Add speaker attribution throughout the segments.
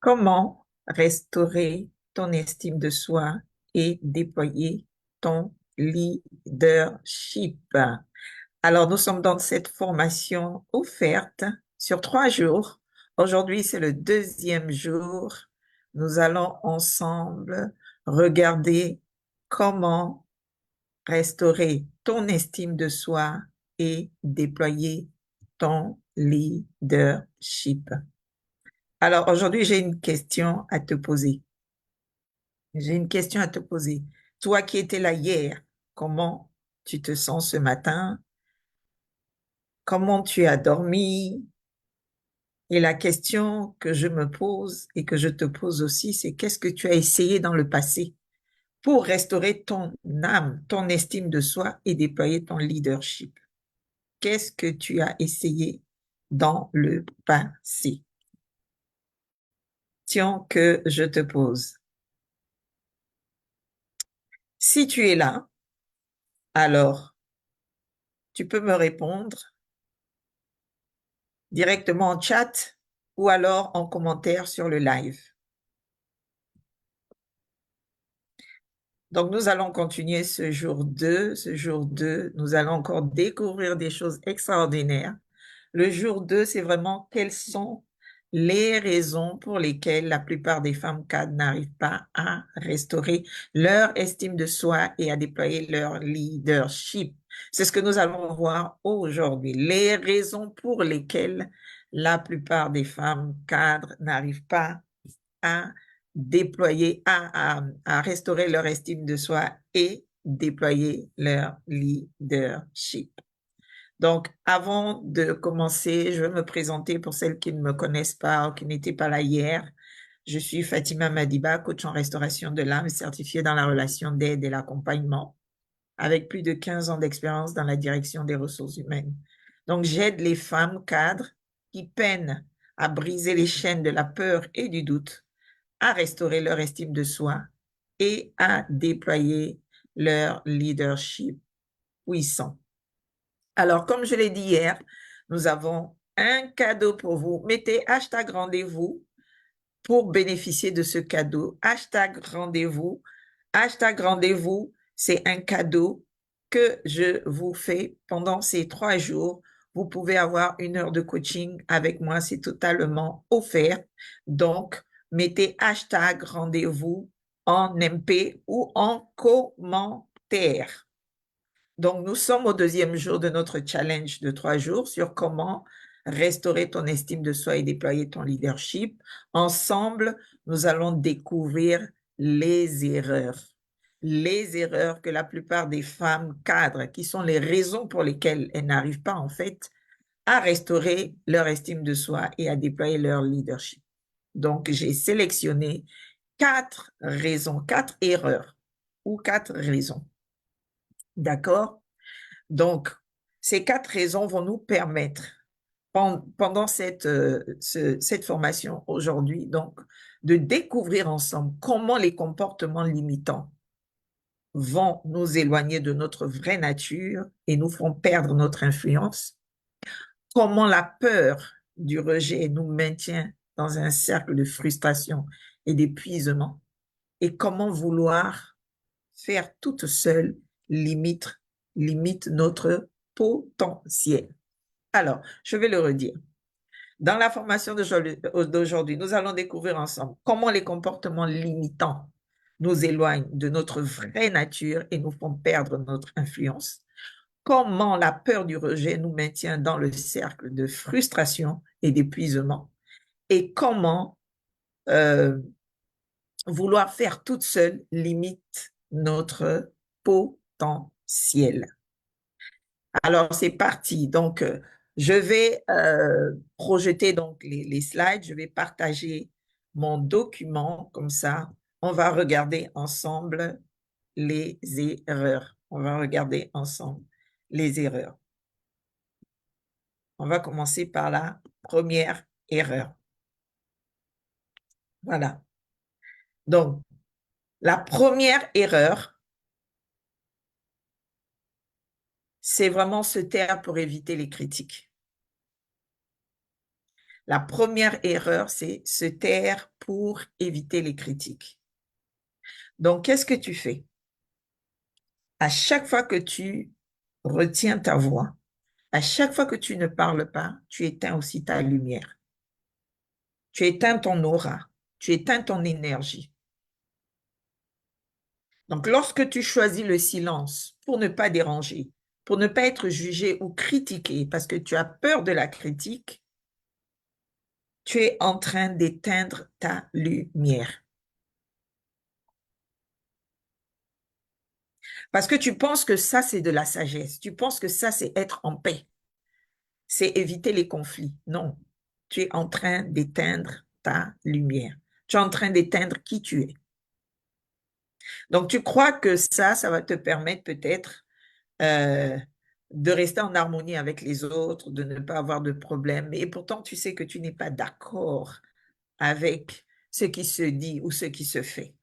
Speaker 1: Comment restaurer ton estime de soi et déployer ton leadership? Alors, nous sommes dans cette formation offerte sur 3 jours. Aujourd'hui, c'est le deuxième jour. Nous allons ensemble regarder comment restaurer ton estime de soi et déployer ton leadership. Alors, aujourd'hui, j'ai une question à te poser. J'ai une question à te poser. Toi qui étais là hier, comment tu te sens ce matin? Comment tu as dormi? Et la question que je me pose et que je te pose aussi, c'est qu'est-ce que tu as essayé dans le passé pour restaurer ton âme, ton estime de soi et déployer ton leadership? Qu'est-ce que tu as essayé dans le passé? Question que je te pose. Si tu es là, alors tu peux me répondre directement en chat ou alors en commentaire sur le live. Donc, nous allons continuer ce jour 2. Ce jour 2, nous allons encore découvrir des choses extraordinaires. Le jour 2, c'est vraiment quelles sont les raisons pour lesquelles la plupart des femmes cadres n'arrivent pas à restaurer leur estime de soi et à déployer leur leadership. C'est ce que nous allons voir aujourd'hui. Les raisons pour lesquelles la plupart des femmes cadres n'arrivent pas à déployer, à restaurer leur estime de soi et déployer leur leadership. Donc, avant de commencer, je vais me présenter pour celles qui ne me connaissent pas ou qui n'étaient pas là hier. Je suis Fatima Madiba, coach en restauration de l'âme, certifiée dans la relation d'aide et l'accompagnement, avec plus de 15 ans d'expérience dans la direction des ressources humaines. Donc, j'aide les femmes cadres qui peinent à briser les chaînes de la peur et du doute, à restaurer leur estime de soi et à déployer leur leadership puissant. Alors, comme je l'ai dit hier, nous avons un cadeau pour vous. Mettez hashtag rendez-vous pour bénéficier de ce cadeau. Hashtag rendez-vous. Hashtag rendez-vous, c'est un cadeau que je vous fais pendant ces 3 jours. Vous pouvez avoir 1 heure de coaching avec moi, c'est totalement offert. Donc, mettez hashtag rendez-vous en MP ou en commentaire. Donc, nous sommes au deuxième jour de notre challenge de 3 jours sur comment restaurer ton estime de soi et déployer ton leadership. Ensemble, nous allons découvrir les erreurs. Les erreurs que la plupart des femmes cadres, qui sont les raisons pour lesquelles elles n'arrivent pas en fait à restaurer leur estime de soi et à déployer leur leadership. Donc, j'ai sélectionné 4 raisons, 4 erreurs ou 4 raisons. D'accord? Donc, ces 4 raisons vont nous permettre, pendant cette formation aujourd'hui, donc, de découvrir ensemble comment les comportements limitants vont nous éloigner de notre vraie nature et nous font perdre notre influence, comment la peur du rejet nous maintient dans un cercle de frustration et d'épuisement, et comment vouloir faire toute seule limite notre potentiel. Alors, je vais le redire. Dans la formation d'aujourd'hui, nous allons découvrir ensemble comment les comportements limitants nous éloignent de notre vraie nature et nous font perdre notre influence. Comment la peur du rejet nous maintient dans le cercle de frustration et d'épuisement. Et comment vouloir faire toute seule limite notre potentiel. Alors, c'est parti. Donc, je vais projeter donc les slides. Je vais partager mon document. Comme ça, on va regarder ensemble les erreurs. On va regarder ensemble les erreurs. On va commencer par la première erreur. Voilà. Donc, la première erreur, c'est vraiment se taire pour éviter les critiques. La première erreur, c'est se taire pour éviter les critiques. Donc, qu'est-ce que tu fais? À chaque fois que tu retiens ta voix, à chaque fois que tu ne parles pas, tu éteins aussi ta lumière. Tu éteins ton aura. Tu éteins ton énergie. Donc, lorsque tu choisis le silence pour ne pas déranger, pour ne pas être jugé ou critiqué parce que tu as peur de la critique, tu es en train d'éteindre ta lumière. Parce que tu penses que ça, c'est de la sagesse. Tu penses que ça, c'est être en paix. C'est éviter les conflits. Non, tu es en train d'éteindre ta lumière. Tu es en train d'éteindre qui tu es. Donc, tu crois que ça va te permettre peut-être euh, de rester en harmonie avec les autres, de ne pas avoir de problème. Et pourtant, tu sais que tu n'es pas d'accord avec ce qui se dit ou ce qui se fait.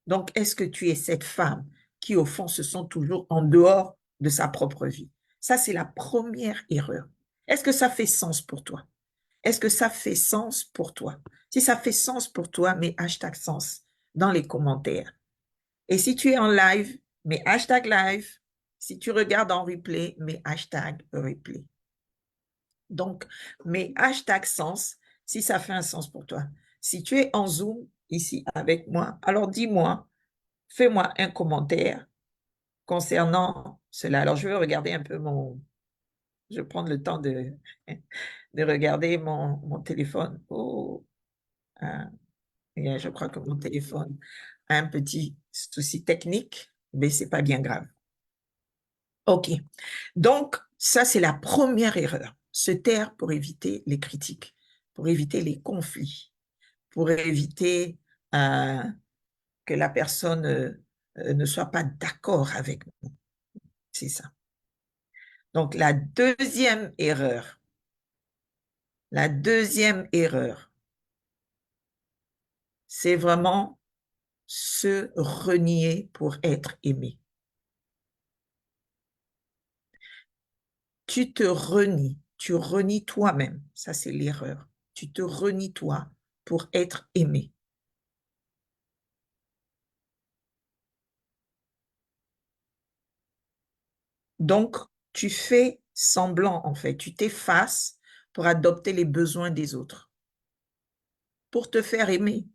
Speaker 1: Donc, est-ce que tu es cette femme qui, au fond, se sent toujours en dehors de sa propre vie? Ça, c'est la première erreur. Est-ce que ça fait sens pour toi? Est-ce que ça fait sens pour toi? Si ça fait sens pour toi, mets hashtag sens dans les commentaires. Et si tu es en live, mets hashtag live. Si tu regardes en replay, mets hashtag replay. Donc, mets hashtag sens si ça fait un sens pour toi. Si tu es en Zoom ici avec moi, alors dis-moi, fais-moi un commentaire concernant cela. Alors, je vais regarder un peu je vais prendre le temps de regarder mon téléphone. Oh, ah, je crois que mon téléphone a un petit souci technique, mais c'est pas bien grave. OK. Donc, ça, c'est la première erreur. Se taire pour éviter les critiques, pour éviter les conflits, pour éviter euh, que la personne ne soit pas d'accord avec nous. C'est ça. Donc, la deuxième erreur, c'est vraiment se renier pour être aimé. Tu renies toi-même. Ça, c'est l'erreur. Tu te renies toi pour être aimé. Donc, tu fais semblant, en fait. Tu t'effaces pour adopter les besoins des autres, pour te faire aimer.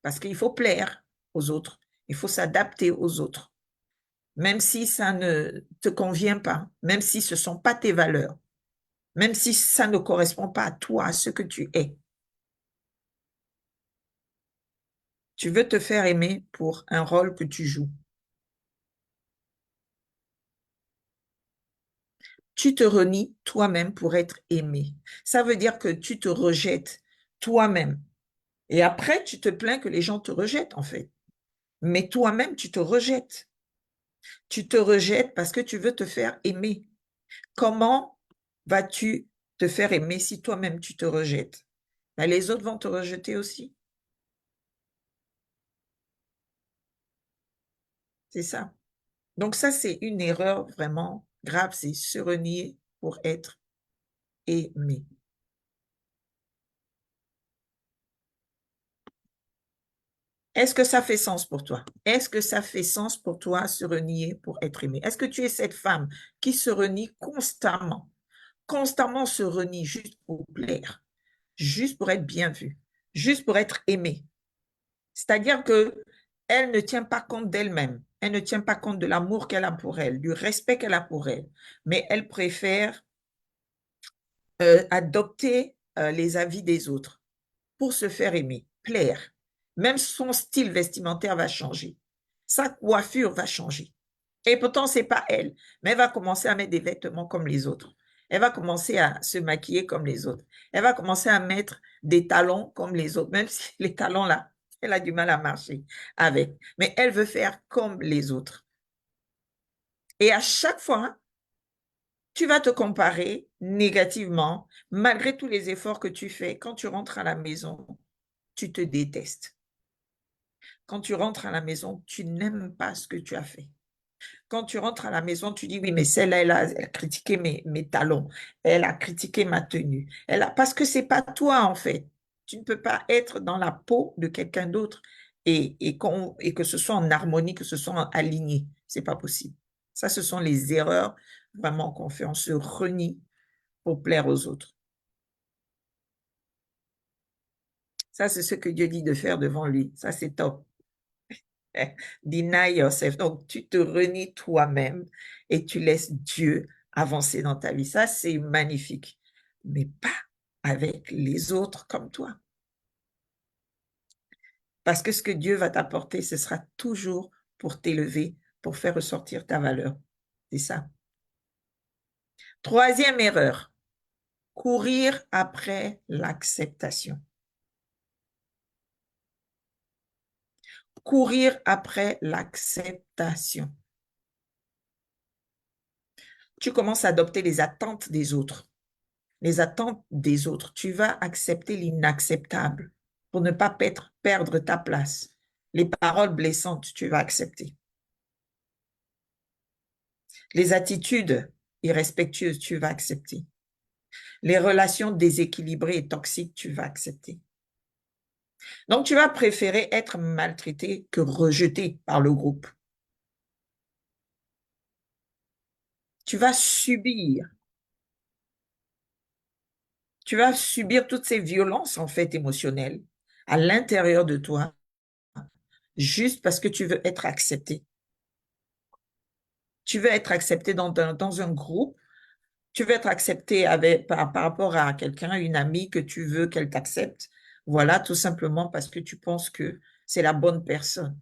Speaker 1: Parce qu'il faut plaire aux autres. Il faut s'adapter aux autres. Même si ça ne te convient pas, même si ce ne sont pas tes valeurs, même si ça ne correspond pas à toi, à ce que tu es. Tu veux te faire aimer pour un rôle que tu joues. Tu te renies toi-même pour être aimé. Ça veut dire que tu te rejettes toi-même. Et après, tu te plains que les gens te rejettent, en fait. Mais toi-même, tu te rejettes. Tu te rejettes parce que tu veux te faire aimer. Comment vas-tu te faire aimer si toi-même tu te rejettes? Ben, les autres vont te rejeter aussi. C'est ça. Donc ça, c'est une erreur vraiment grave, c'est se renier pour être aimé. Est-ce que ça fait sens pour toi? Est-ce que ça fait sens pour toi se renier pour être aimé? Est-ce que tu es cette femme qui se renie constamment, constamment se renie juste pour plaire, juste pour être bien vue, juste pour être aimée? C'est-à-dire que elle ne tient pas compte d'elle-même, elle ne tient pas compte de l'amour qu'elle a pour elle, du respect qu'elle a pour elle, mais elle préfère adopter les avis des autres pour se faire aimer, plaire. Même son style vestimentaire va changer. Sa coiffure va changer. Et pourtant, ce n'est pas elle. Mais elle va commencer à mettre des vêtements comme les autres. Elle va commencer à se maquiller comme les autres. Elle va commencer à mettre des talons comme les autres, même si les talons là, elle a du mal à marcher avec. Mais elle veut faire comme les autres. Et à chaque fois, tu vas te comparer négativement, malgré tous les efforts que tu fais. Quand tu rentres à la maison, tu te détestes. Quand tu rentres à la maison, tu n'aimes pas ce que tu as fait. Quand tu rentres à la maison, tu dis, oui, mais celle-là, elle a critiqué mes talons, elle a critiqué ma tenue. Parce que c'est pas toi, en fait. Tu ne peux pas être dans la peau de quelqu'un d'autre et que ce soit en harmonie, que ce soit aligné. C'est pas possible. Ça, ce sont les erreurs vraiment qu'on fait. On se renie pour plaire aux autres. Ça, c'est ce que Dieu dit de faire devant lui. Ça, c'est top. Deny yourself. Donc, tu te renies toi-même et tu laisses Dieu avancer dans ta vie. Ça, c'est magnifique. Mais pas avec les autres comme toi. Parce que ce que Dieu va t'apporter, ce sera toujours pour t'élever, pour faire ressortir ta valeur. C'est ça. Troisième erreur, courir après l'acceptation. Courir après l'acceptation. Tu commences à adopter les attentes des autres. Les attentes des autres. Tu vas accepter l'inacceptable pour ne pas perdre ta place. Les paroles blessantes, tu vas accepter. Les attitudes irrespectueuses, tu vas accepter. Les relations déséquilibrées et toxiques, tu vas accepter. Donc, tu vas préférer être maltraité que rejeté par le groupe. Tu vas subir. Tu vas subir toutes ces violences, en fait, émotionnelles à l'intérieur de toi, juste parce que tu veux être accepté. Tu veux être accepté dans un groupe, tu veux être accepté par rapport à quelqu'un, une amie que tu veux qu'elle t'accepte. Voilà, tout simplement parce que tu penses que c'est la bonne personne.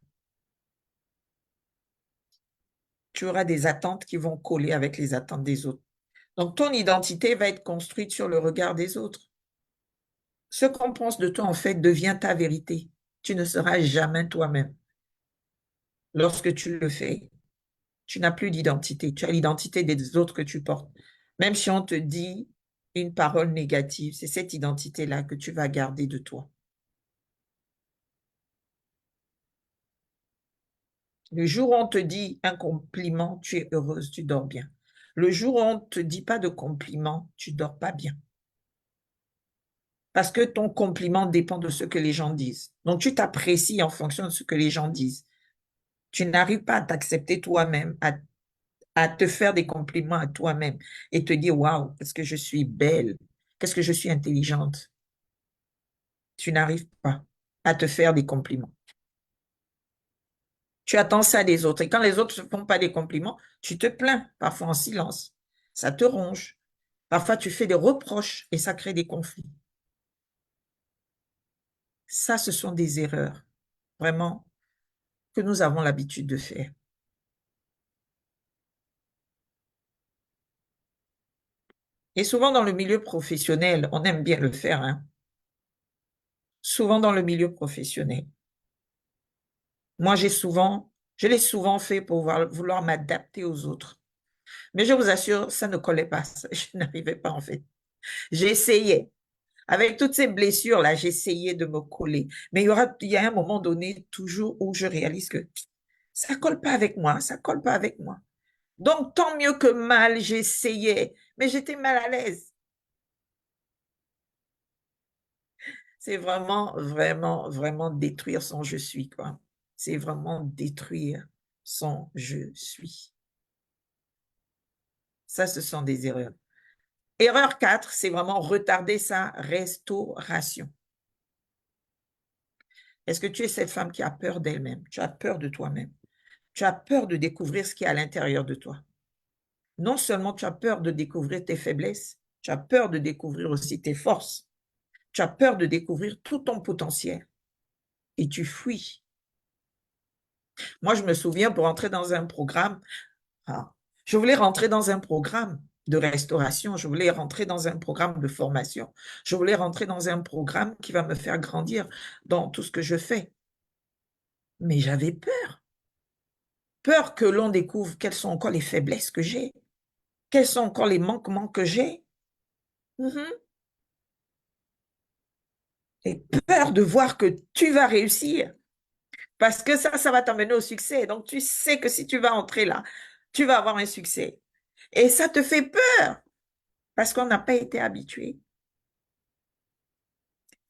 Speaker 1: Tu auras des attentes qui vont coller avec les attentes des autres. Donc, ton identité va être construite sur le regard des autres. Ce qu'on pense de toi, en fait, devient ta vérité. Tu ne seras jamais toi-même. Lorsque tu le fais, tu n'as plus d'identité. Tu as l'identité des autres que tu portes. Même si on te dit une parole négative, c'est cette identité-là que tu vas garder de toi. Le jour où on te dit un compliment, tu es heureuse, tu dors bien. Le jour où on ne te dit pas de compliment, tu dors pas bien. Parce que ton compliment dépend de ce que les gens disent. Donc, tu t'apprécies en fonction de ce que les gens disent. Tu n'arrives pas à t'accepter toi-même, à te faire des compliments à toi-même et te dire, waouh, qu'est-ce que je suis belle, qu'est-ce que je suis intelligente. Tu n'arrives pas à te faire des compliments. Tu attends ça des autres. Et quand les autres ne font pas des compliments, tu te plains, parfois en silence. Ça te ronge. Parfois, tu fais des reproches et ça crée des conflits. Ça, ce sont des erreurs, vraiment, que nous avons l'habitude de faire. Et souvent dans le milieu professionnel, on aime bien le faire, hein. Souvent dans le milieu professionnel. Moi, je l'ai souvent fait pour vouloir m'adapter aux autres. Mais je vous assure, ça ne collait pas. Je n'arrivais pas, en fait. J'essayais. Avec toutes ces blessures-là, j'essayais de me coller. Mais il y a un moment donné, toujours, où je réalise que ça colle pas avec moi, ça colle pas avec moi. Donc, tant mieux que mal, j'essayais. Mais j'étais mal à l'aise. C'est vraiment, vraiment, vraiment détruire son je suis, quoi. C'est vraiment détruire son je suis. Ça, ce sont des erreurs. Erreur 4, c'est vraiment retarder sa restauration. Est-ce que tu es cette femme qui a peur d'elle-même? Tu as peur de toi-même. Tu as peur de découvrir ce qui est à l'intérieur de toi. Non seulement tu as peur de découvrir tes faiblesses, tu as peur de découvrir aussi tes forces. Tu as peur de découvrir tout ton potentiel et tu fuis. Moi, je me souviens pour entrer dans un programme, ah, je voulais rentrer dans un programme de restauration, je voulais rentrer dans un programme de formation, je voulais rentrer dans un programme qui va me faire grandir dans tout ce que je fais. Mais j'avais peur. Peur que l'on découvre quelles sont encore les faiblesses que j'ai, quels sont encore les manquements que j'ai. Mhm. Et peur de voir que tu vas réussir. Parce que ça va t'amener au succès. Donc, tu sais que si tu vas entrer là, tu vas avoir un succès. Et ça te fait peur parce qu'on n'a pas été habitué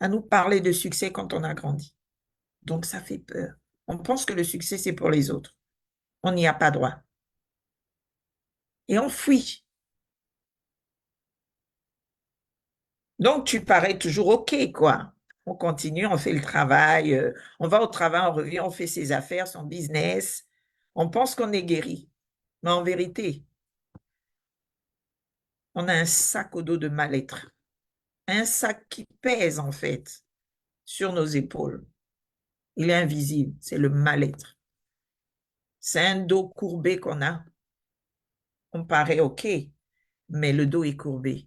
Speaker 1: à nous parler de succès quand on a grandi. Donc, ça fait peur. On pense que le succès, c'est pour les autres. On n'y a pas droit. Et on fuit. Donc, tu parais toujours OK, quoi. On continue, on fait le travail, on va au travail, on revient, on fait ses affaires, son business. On pense qu'on est guéri. Mais en vérité, on a un sac au dos de mal-être. Un sac qui pèse, en fait, sur nos épaules. Il est invisible, c'est le mal-être. C'est un dos courbé qu'on a. On paraît OK, mais le dos est courbé.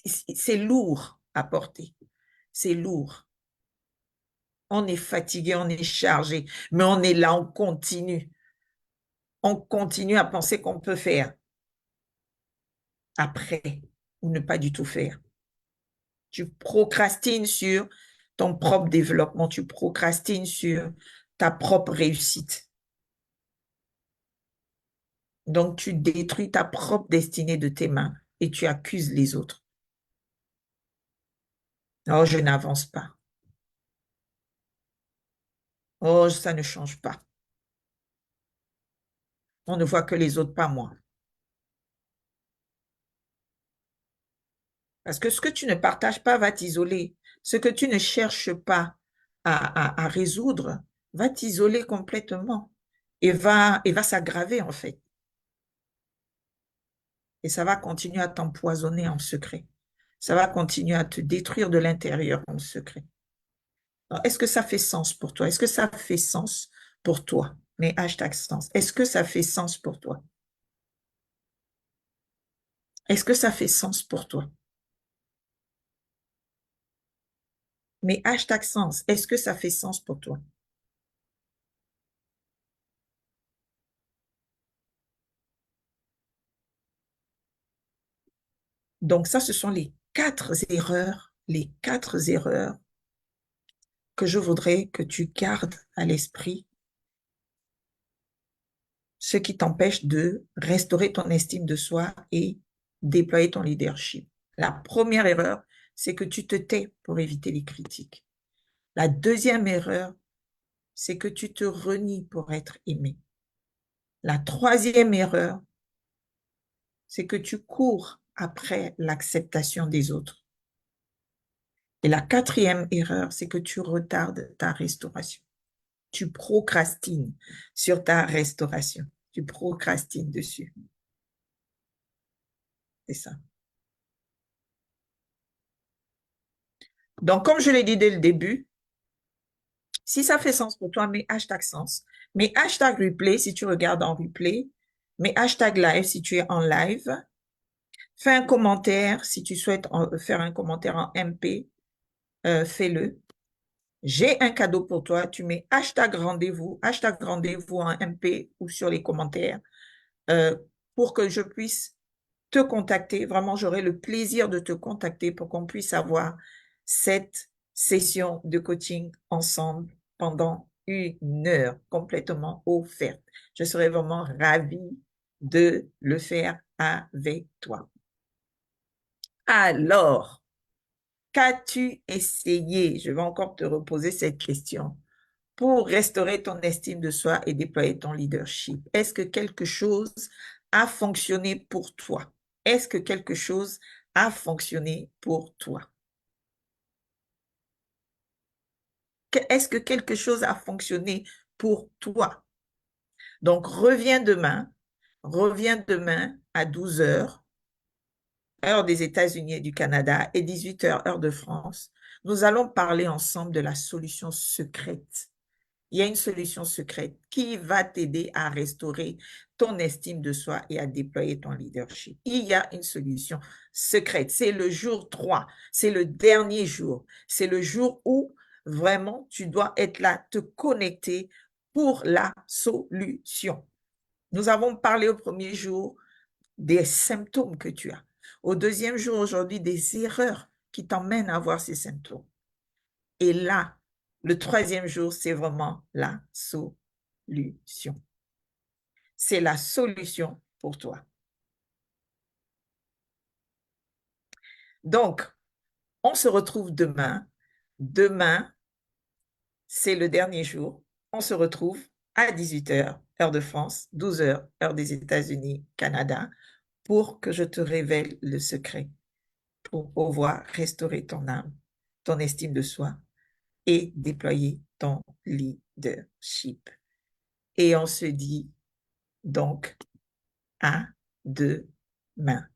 Speaker 1: C'est lourd à porter. C'est lourd. On est fatigué, on est chargé, mais on est là, on continue. On continue à penser qu'on peut faire après ou ne pas du tout faire. Tu procrastines sur ton propre développement, tu procrastines sur ta propre réussite. Donc, tu détruis ta propre destinée de tes mains et tu accuses les autres. Oh, je n'avance pas. Oh, ça ne change pas. On ne voit que les autres, pas moi. Parce que ce que tu ne partages pas va t'isoler. Ce que tu ne cherches pas à résoudre va t'isoler complètement et va s'aggraver en fait. Et ça va continuer à t'empoisonner en secret. Ça va continuer à te détruire de l'intérieur en secret. Est-ce que ça fait sens pour toi? Est-ce que ça fait sens pour toi? Mais hashtag sens. Est-ce que ça fait sens pour toi? Est-ce que ça fait sens pour toi? Mais hashtag sens. Est-ce que ça fait sens pour toi? Donc ça, ce sont les quatre erreurs que je voudrais que tu gardes à l'esprit, ce qui t'empêche de restaurer ton estime de soi et déployer ton leadership. La première erreur, c'est que tu te tais pour éviter les critiques. La deuxième erreur, c'est que tu te renies pour être aimé. La troisième erreur, c'est que tu cours après l'acceptation des autres. Et la quatrième erreur, c'est que tu retardes ta restauration. Tu procrastines sur ta restauration. Tu procrastines dessus. C'est ça. Donc, comme je l'ai dit dès le début, si ça fait sens pour toi, mets hashtag sens. Mets hashtag replay si tu regardes en replay. Mets hashtag live si tu es en live. Fais un commentaire si tu souhaites faire un commentaire en MP. Fais-le. J'ai un cadeau pour toi. Tu mets hashtag rendez-vous en MP ou sur les commentaires euh, pour que je puisse te contacter. Vraiment, j'aurai le plaisir de te contacter pour qu'on puisse avoir cette session de coaching ensemble pendant 1 heure complètement offerte. Je serais vraiment ravie de le faire avec toi. Alors, qu'as-tu essayé? Je vais encore te reposer cette question pour restaurer ton estime de soi et déployer ton leadership. Est-ce que quelque chose a fonctionné pour toi? Est-ce que quelque chose a fonctionné pour toi? Est-ce que quelque chose a fonctionné pour toi? Donc, reviens demain à 12 heures, heure des États-Unis et du Canada, et 18 heures, heure de France. Nous allons parler ensemble de la solution secrète. Il y a une solution secrète qui va t'aider à restaurer ton estime de soi et à déployer ton leadership. Il y a une solution secrète. C'est le jour 3. C'est le dernier jour. C'est le jour où vraiment tu dois être là, te connecter pour la solution. Nous avons parlé au premier jour des symptômes que tu as. Au deuxième jour, aujourd'hui, des erreurs qui t'emmènent à avoir ces symptômes. Et là, Le troisième jour, c'est vraiment la solution. C'est la solution pour toi. Donc, on se retrouve demain. Demain, c'est le dernier jour. On se retrouve à 18h, heure de France, 12h, heure des États-Unis, Canada, pour que je te révèle le secret pour pouvoir restaurer ton âme, ton estime de soi et déployer ton leadership. Et on se dit donc à demain.